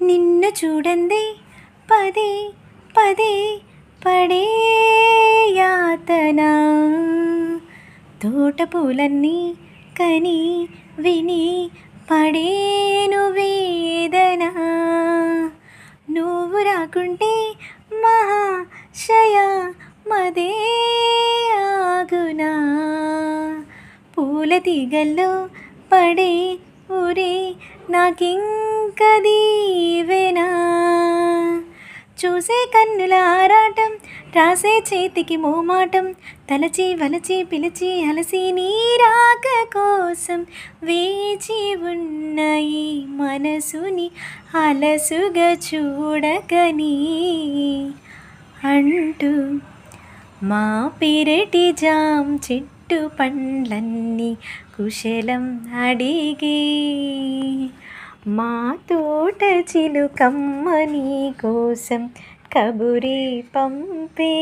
నిన్ను చూడందే పదే పదే పడే యాతన తోట పూలన్నీ కని విని పడేను వేదన నువ్వు రాకుంటే మహాశయ మదే ఆగునా పూల తీగల్లో పడే ఊరే నాకింక దీవెనా చూసే కన్నుల ఆరాటం రాసే చేతికి మోమాటం తలచి వలచి పిలిచి అలసి నీరాక కోసం వేచి ఉన్న ఈ మనసుని అలసుగా చూడకని అంటూ మా పెరటి జాం చెట్టు పండ్లన్నీ కుశలం అడిగే మా తోట చిలుకమ్మ నీ కోసం కబురే పంపే.